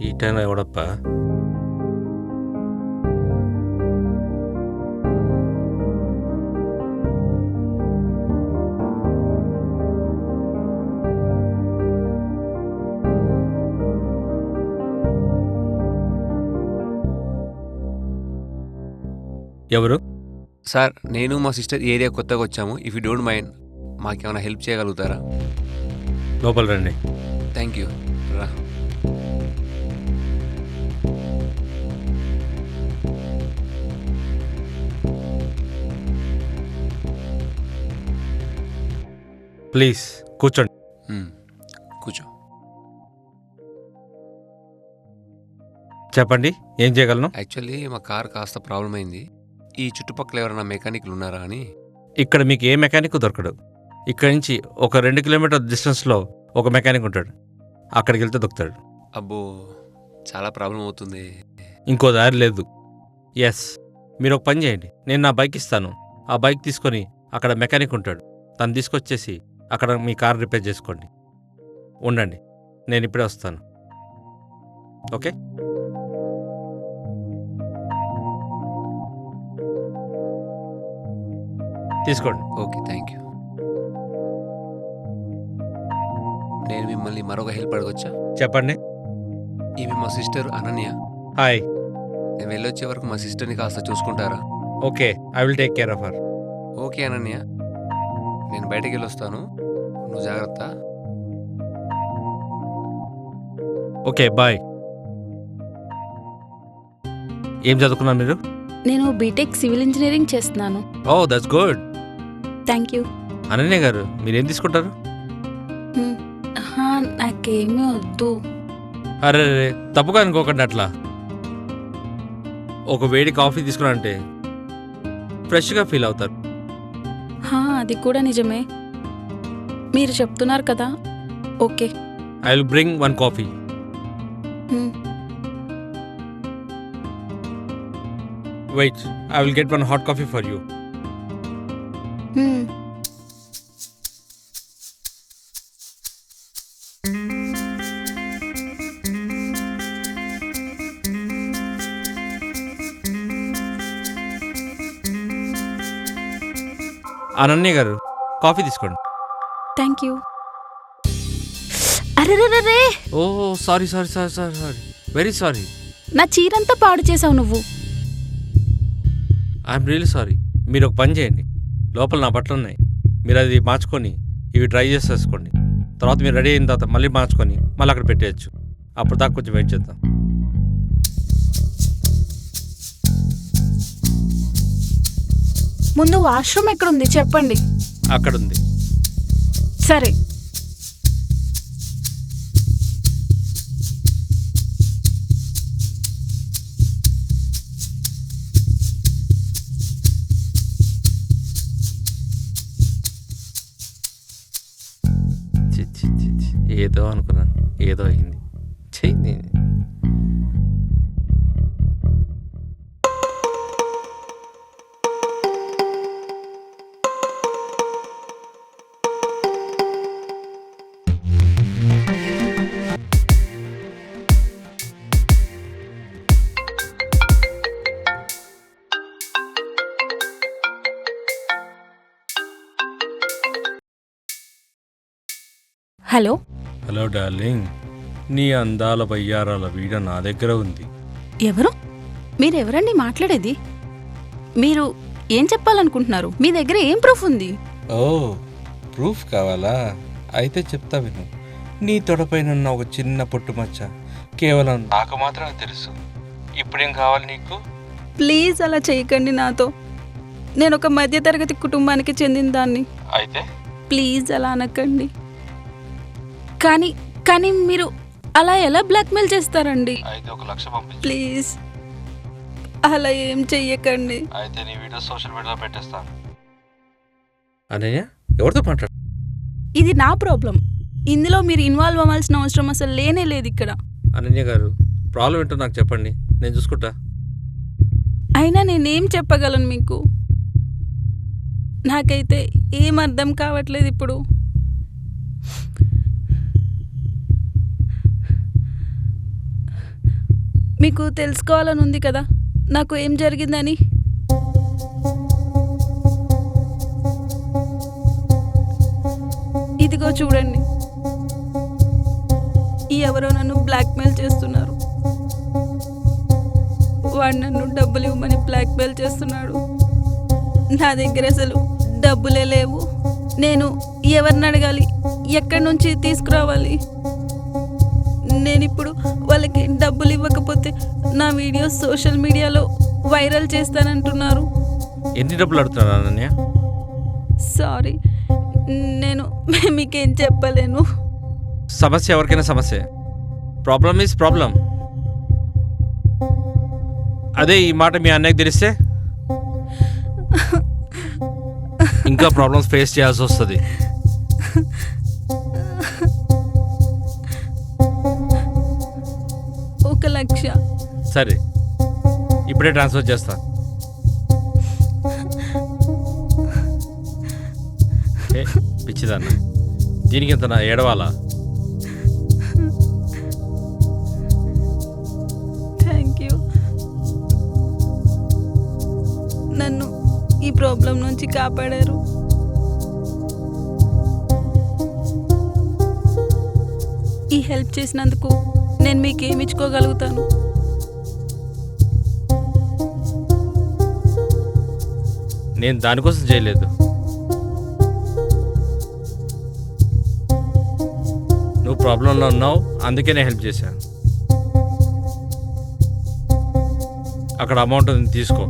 ఈ టైంలో ఎవడప్ప? ఎవరు? సార్, నేను మా సిస్టర్ ఏరియా కొత్తగా వచ్చాము. ఇఫ్ యూ డోంట్ మైండ్ మాకేమైనా హెల్ప్ చేయగలుగుతారా? లోపల రండి. Thank you. రా. ప్లీజ్ కూర్చోండి. కూర్చో. చెప్పండి, ఏం చేయగలను? యాక్చువల్లీ మా కార్ కాస్త ప్రాబ్లం అయింది. ఈ చుట్టుపక్కల ఎవరైనా మెకానిక్లు ఉన్నారా అని. ఇక్కడ మీకు ఏ మెకానిక్ దొరకడు. ఇక్కడ నుంచి ఒక 2 కిలోమీటర్ డిస్టెన్స్లో ఒక మెకానిక్ ఉంటాడు. అక్కడికి వెళ్తే దొరుకుతాడు. అబ్బో, చాలా ప్రాబ్లం అవుతుంది. ఇంకో దారి లేదు. ఎస్, మీరు ఒక పని చేయండి. నేను నా బైక్ ఇస్తాను. ఆ బైక్ తీసుకొని అక్కడ మెకానిక్ ఉంటాడు. తను తీసుకొచ్చేసి అక్కడ మీ కార్ రిపేర్ చేసుకోండి. ఉండండి, నేను ఇప్పుడే వస్తాను. ఓకే? తీసుకోండి. Okay, thank you. నేను మిమ్మల్ని మరొక హెల్ప్ అడగొచ్చా? చెప్పండి. ఇవి మా సిస్టర్ అనన్య. హాయ్. నేను వెళ్ళొచ్చే వరకు మా సిస్టర్ని కాస్త చూసుకుంటారా? Okay, I will take care of her. Okay Ananya, నేను బయటికి వెళ్ళొస్తాను. నువ్వు జాగ్రత్త. Okay, bye. ఏం చదువుకున్నారు మీరు? నేను బీటెక్ సివిల్ ఇంజనీరింగ్ చేస్తున్నాను. Oh, that's good. Thank you. Ananya garu, మీరేం తీసుకుంటారు? నాకేమీ వద్దు. అరే, తప్పుగా అనుకోకండి. అట్లా ఒక వేడి కాఫీ తీసుకున్నారంటే ఫ్రెష్గా ఫీల్ అవుతారు. అది కూడా నిజమే. మీరు చెప్తున్నారు కదా. Okay, I will bring 1 coffee. Wait, I will get 1 hot coffee for you. Ananya garu, coffee తీసుకోండి. Thank you. అరే, oh, sorry sorry sorry sorry sorry very sorry. నా చీరంతా పాడు చేసావు నువ్వు. I'm really sorry. మీరు ఒక పని చేయండి. లోపల నా బట్టలు ఉన్నాయి, మీరు అది మార్చుకొని ఇవి డ్రై చేసేసుకోండి. తర్వాత మీరు రెడీ అయిన తర్వాత మళ్ళీ మార్చుకొని మళ్ళీ అక్కడ పెట్టేయచ్చు. అప్పుడు దాకా కొంచెం వెయిట్ చేద్దాం. ముందు వాష్రూమ్ ఎక్కడుంది చెప్పండి. అక్కడ ఉంది. సరే. ఏదో అనుకున్నాను, ఏదో అయింది. చెయ్యి. హలో. హలో డార్లింగ్, నీ అందాల వయ్యారాల వీడ నా దగ్గర ఉంది. ఎవరు? మీరెవరండి మాట్లాడేది? మీరు ఏం చెప్పాలనుకుంటున్నారు? మీ దగ్గర ఏం ప్రూఫ్ ఉంది? ఓ, ప్రూఫ్ కావాలా? అయితే చెప్తా విను. నీ తొడపైన ఒక చిన్న పుట్టుమచ్చ కేవలం నాకు మాత్రమే తెలుసు. ఇప్పుడేం కావాలి నీకు? ప్లీజ్ అలా చేయకండి నాతో. నేను ఒక మధ్యతరగతి కుటుంబానికి చెందిన దాన్ని. అయితే ప్లీజ్ అలా అనకండి. కానీ మీరు అలా ఎలా బ్లాక్మెయిల్ చేస్తారండి? అయితే 1 లక్ష పంపించు. ప్లీజ్ అలా ఏం చెయ్యకండి. అయితే నీ వీడియో సోషల్ మీడియాలో పెట్టేస్తాను. అనయ్య, ఎవరితో మాట్లాడు? ఇది నా ప్రాబ్లం. ఇందులో మీరు ఇన్వాల్వ్ అవ్వాల్సిన అవసరం అసలు లేనే లేదు ఇక్కడ. అనన్య గారు, ప్రాబ్లం ఏంటో నాకు చెప్పండి, నేను చూసుకుంటా. అయినా నేనేం చెప్పగలను మీకు? నాకైతే ఏం అర్థం కావట్లేదు ఇప్పుడు. మీకు తెలుసుకోవాలని ఉంది కదా నాకు ఏం జరిగిందని. ఇదిగో చూడండి, ఎవరో నన్ను బ్లాక్మెయిల్ చేస్తున్నారు. వాడు నన్ను డబ్బులు ఇవ్వమని బ్లాక్మెయిల్ చేస్తున్నాడు. నా దగ్గర అసలు డబ్బులే లేవు. నేను ఎవరిని అడగాలి, ఎక్కడి నుంచి తీసుకురావాలి? నేను ఇప్పుడు వాళ్ళకి డబ్బులు ఇవ్వకపోతే నా వీడియో సోషల్ మీడియాలో వైరల్ చేస్తానంటున్నారు. ఎన్ని డబ్బులు అడుగుతున్నాను అనన్య? సారీ, నేను మీకేం చెప్పలేను. సమస్య ఎవరికైనా సమస్య. Problem is problem. అదే ఈ మాట మీ అన్నయ్యకి తెలిస్తే ఇంకా ప్రాబ్లమ్స్ ఫేస్ చేయాల్సి వస్తుంది. ఒక 1,00,000. సరే, ఇప్పుడే ట్రాన్స్ఫర్ చేస్తా. పిచ్చిదన్న, దీనికి ఎంత నా ఏడవాలా? Thank you. నన్ను ఈ ప్రాబ్లం నుంచి కాపాడారు. ఈ హెల్ప్ చేసినందుకు నేను మీకేమి ఇచ్చుకోగలుగుతాను? నేను దానికోసం చేయలేదు. నువ్వు ప్రాబ్లంలో ఉన్నావు, అందుకే నేను హెల్ప్ చేశాను. అక్కడ అమౌంట్ ఉంది, తీసుకో.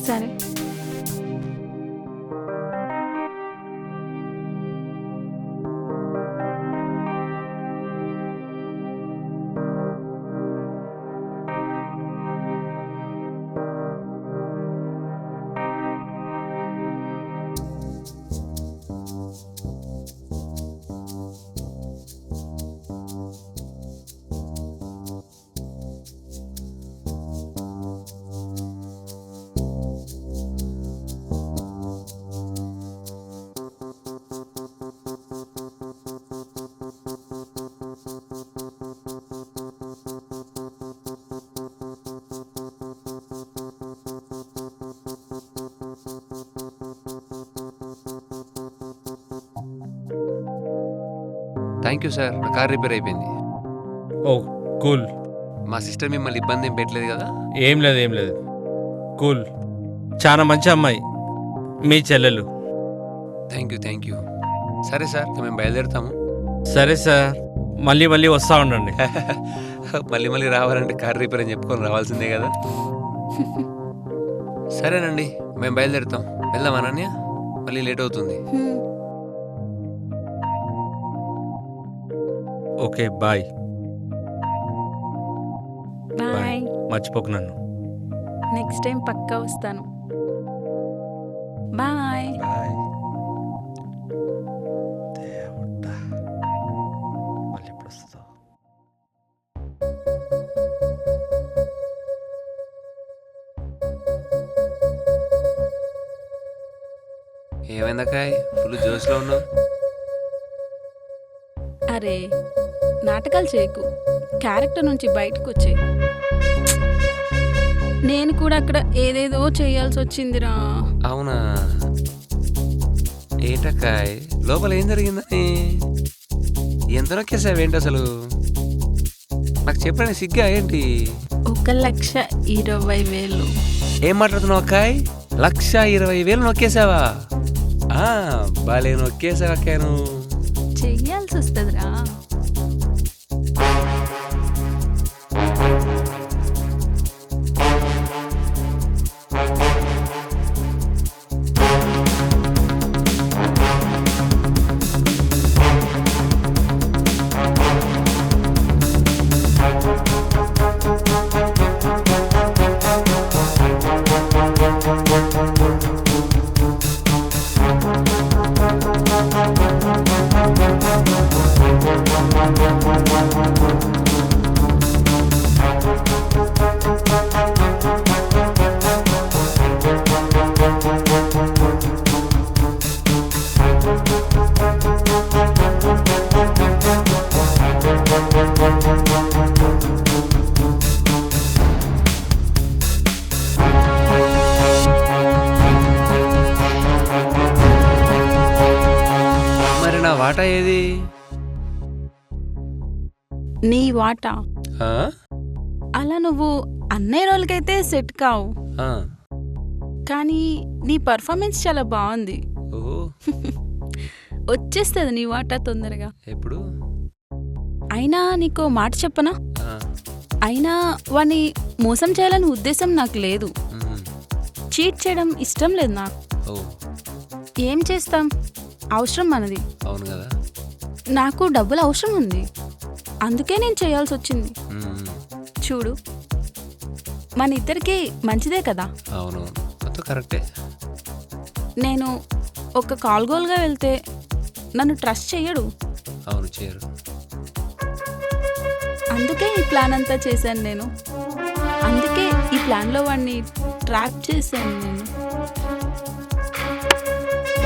సరే. థ్యాంక్ యూ సార్, నా కార్ రిపేర్ అయిపోయింది. ఓ కూల్. మా సిస్టర్ మిమ్మల్ని ఇబ్బంది ఏం పెట్టలేదు కదా? ఏం లేదు, ఏం లేదు. కూల్. చాలా మంచి అమ్మాయి మీ చెల్లెలు. Thank you. సరే సార్, మేము బయలుదేరుతాము. సరే సార్, మళ్ళీ మళ్ళీ వస్తూ ఉండండి. మళ్ళీ రావాలంటే కార్ రిపేర్ అని చెప్పుకొని రావాల్సిందే కదా. సరేనండి, మేము బయలుదేరుతాం. వెళ్దాం అనన్య, మళ్ళీ లేట్ అవుతుంది. Okay, bye. బాయ్. మర్చిపోకు నన్ను. నెక్స్ట్ టైం పక్కా వస్తాను. బాయ్. బాయ్. దేవుడా, మళ్ళీ ఎప్పుడు వస్తుందో? ఏమైందక్కాయ్, ఫుల్ జోష్లో ఉన్నావు? అరే, నాటకాలు చేయకు, క్యారెక్టర్ నుంచి బయటకు వచ్చే. నేను కూడా అక్కడ ఏదేదో చేయాల్సి వచ్చిందిరా. అవునా? ఏంటక్కాయ్, లోపల ఏం జరిగిందని? ఎంత నొక్కేసావేంటి అసలు? నాకు చెప్పండి, సిగ్గా ఏంటి? 1,20,000. ఏం మాట్లాడుతున్నావు అక్కాయ్? 1,20,000 నొక్కేసావా? బాలే నొక్కేసావు అక్కాయ్ నువ్వు. చెయ్యాల్సి వస్తుందిరా. మరి నా వాటా ఏది? నీ వాటా ఆ? అలా నువ్వు అన్నయ్య రోజులకైతే సెట్ కావు, ఆ. కానీ నీ పర్ఫార్మెన్స్ చాలా బాగుంది. ఓ వచ్చేస్తుంది నీ వాటా తొందరగా. ఎప్పుడు? అయినా నీకో మాట చెప్పనా? ఆ. అయినా వాణ్ణి మోసం చేయాలని ఉద్దేశం నాకు లేదు. మ్మ్. చీట్ చేయడం ఇష్టం లేదు నాకు. ఓ ఏం చేస్తాం, అవసరం మనది. అవును కదా. నాకు డబ్బులు అవసరం ఉంది, అందుకే నేను చేయాల్సి వచ్చింది. మ్మ్. చూడు, మన ఇద్దరికి మంచిదే కదా. అవునవును, మొత్తం కరెక్టే. నేను ఒక కాల్గోల్గా వెళ్తే నన్ను ట్రస్ట్ చెయ్యడు, అవును, చేయరు. అందుకే ఈ ప్లాన్ అంతా చేశాను నేను. అందుకే ఈ ప్లాన్లో వాడిని ట్రాప్ చేశాను నేను.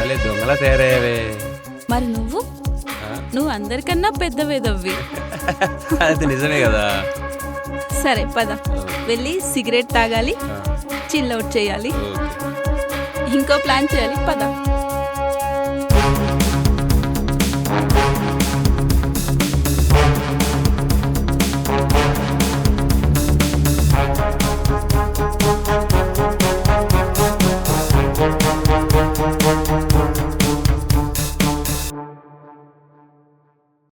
మళ్ళీ దొంగలా తయారయ్యావే. మరి నువ్వు ఆ? నువ్వు అందరికన్నా పెద్ద వేదవ్వి. అది నిజమే కదా. సరే పద, వెళ్ళి సిగరెట్ తాగాలి, ఆ, చిల్ అవుట్ చేయాలి, ఓకే. ఇంకో ప్లాన్ చేయాలి. పద.